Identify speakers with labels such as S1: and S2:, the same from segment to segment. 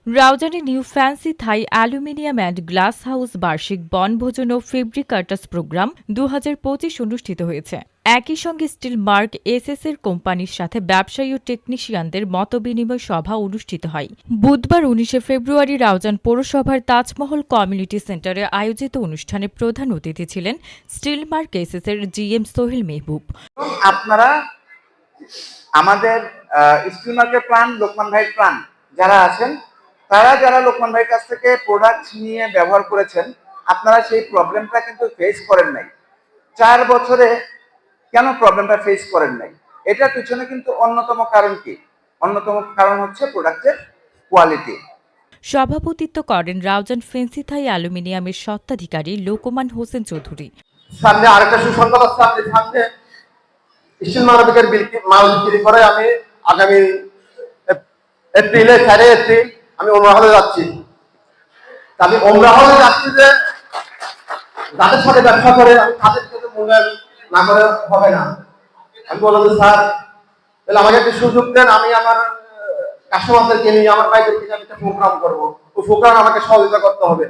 S1: রাউজানে new fancy Thai aluminium and glass house বার্ষিক বনভোজন ও fabric আর্টার্স programme ২০২৫ অনুষ্ঠিত হয়েছে। একই সঙ্গে স্টিল মার্ক এসএস-এর কোম্পানির সাথে ব্যবসায়ী ও টেকনিশিয়ানদের মতবিনিময় সভা অনুষ্ঠিত হয়। বুধবার ১৯ ফেব্রুয়ারি রাউজান পৌরসভার তাজমহল কমিউনিটি সেন্টারে আয়োজিত অনুষ্ঠানে প্রধান অতিথি ছিলেন স্টিল মার্ক এসএস-এর জিএম সোহেল মেহবুব।
S2: আপনারা আমাদের স্টিল মার্কের প্ল্যান, লোকমান ভাইয়ের প্ল্যান যারা আছেন, যারা লোকমান ভাইয়ের কাছ থেকে প্রোডাক্ট নিয়ে ব্যবহার করেছেন, আপনারা সেই প্রবলেমটা কিন্তু ফেস করেন নাই। 4 বছরে কেন প্রবলেমটা ফেস করেন নাই? এটার পিছনে কিন্তু অন্যতম কারণ কি? অন্যতম কারণ হচ্ছে প্রোডাক্টের কোয়ালিটি।
S1: সভাপতিত্ব করেন রাউজান ফেন্সি থাই অ্যালুমিনিয়ামের স্বত্বাধিকারী লোকমান হোসেন চৌধুরী।
S3: সামনে আরেকটা সুসংবাদ আছে, আপনি সামনে স্টিল মার্কেটের মাল বিক্রি করে আমি আগামী এপ্রিল আমি ওমরাহলে যাচ্ছি। আমি ওমরাহলে যাচ্ছি যে যাদের সাথে ব্যবসা করে আমি তাদের সাথে মূল্যায়ন না করে হবে না। আমি বললাম যে স্যার তাহলে আমাকে একটু সুযোগ দেন, আমি আমার কাস্টমারদেরকে নিয়ে আমার বাইরের থেকে আমি একটা প্রোগ্রাম করবো, ওই প্রোগ্রাম আমাকে সহযোগিতা করতে হবে।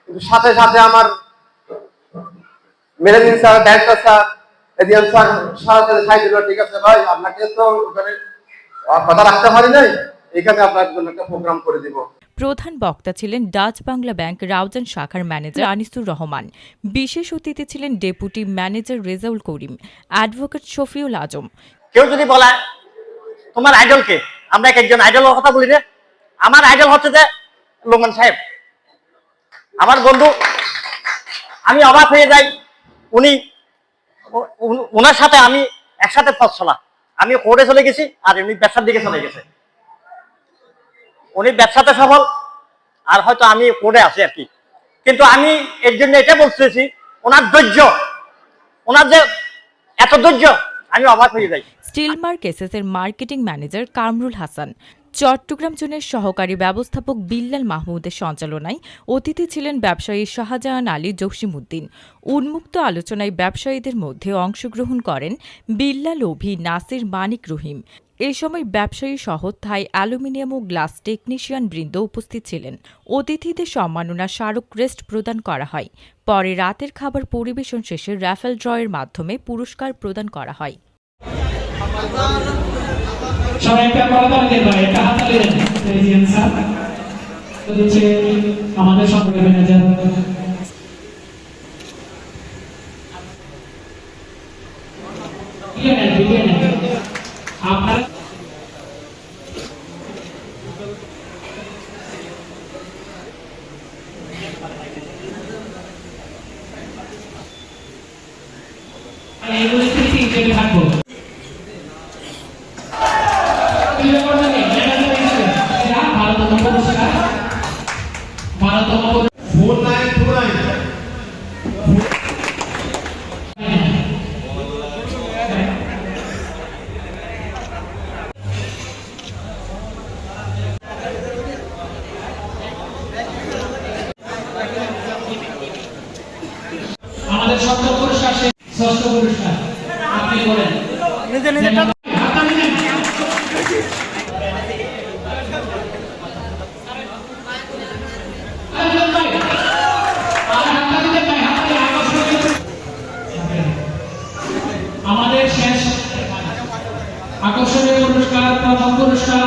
S3: কিন্তু সাথে সাথে আমার managing sir, director sir, ADM sir সারাদিন সাইড দিল, ঠিক আছে ভাই আপনাকে তো ওখানে কথা রাখতে পারি নাই, এখানে আপনার জন্য একটা প্রোগ্রাম করে দিব।
S1: প্রধান বক্তা ছিলেন ডাচ বাংলা ব্যাংক রাউজান শাখার ম্যানেজার আনিসুর রহমান। বিশেষ অতিথি ছিলেন deputy manager Rezaul Karim, advocate Shafiul আজম।
S4: কেউ যদি বলে তোমার আইডল কে, আমরা একজন আইডলের কথা বলি না, আমার আইডল হচ্ছে যে লোকমান সাহেব, আমার বন্ধু। আমি অবাক হয়ে যাই, উনার সাথে আমি একসাথে পথ চলা। আমি কোর্টে চলে গেছি আর উনি ব্যবসার দিকে চলে গেছে। উনি ব্যবসাতে সফল আর হয়তো আমি কোর্টে আছি আর কি। কিন্তু আমি এর জন্য এটা বলতেছি, ওনার ধৈর্য, ওনার যে এত ধৈর্য, আমি অবাক হয়ে যাই।
S1: স্টিল মার্ক এসএস-এর মার্কেটিং ম্যানেজার কামরুল হাসান, চট্টগ্রাম জোনের সহকারী ব্যবস্থাপক বিল্লাল মাহমুদের সঞ্চালনায় অতিথি ছিলেন ব্যবসায়ী শাহজাহান আলী জসিমউদ্দিন। উন্মুক্ত আলোচনায় ব্যবসায়ীদের মধ্যে অংশগ্রহণ করেন বিল্লাল অভি, নাসির, মানিক, রহিম। এ সময় ব্যবসায়ী সহ থাই অ্যালুমিনিয়াম ও গ্লাস টেকনিশিয়ান বৃন্দ উপস্থিত ছিলেন। অতিথিদের সম্মাননা স্মারক ক্রেস্ট প্রদান করা হয়। পরে রাতের খাবার পরিবেশন শেষে র্যাফেল ড্রয়ের মাধ্যমে পুরস্কার প্রদান করা হয়।
S5: সবাই একটা করতালির ভাই একটা হাততালি দেন প্রেসিডেন্ট স্যার। হচ্ছে আমাদের সংগঠনের ম্যানেজার আপনারা এইগুলো থেকে থাকবো। আমাদের সপ্তম পুরস্কার, ষষ্ঠ পুরস্কার আপনি বলেন নিজে নিজে। আমাদের শেষ আকর্ষণীয় পুরস্কার, প্রথম পুরস্কার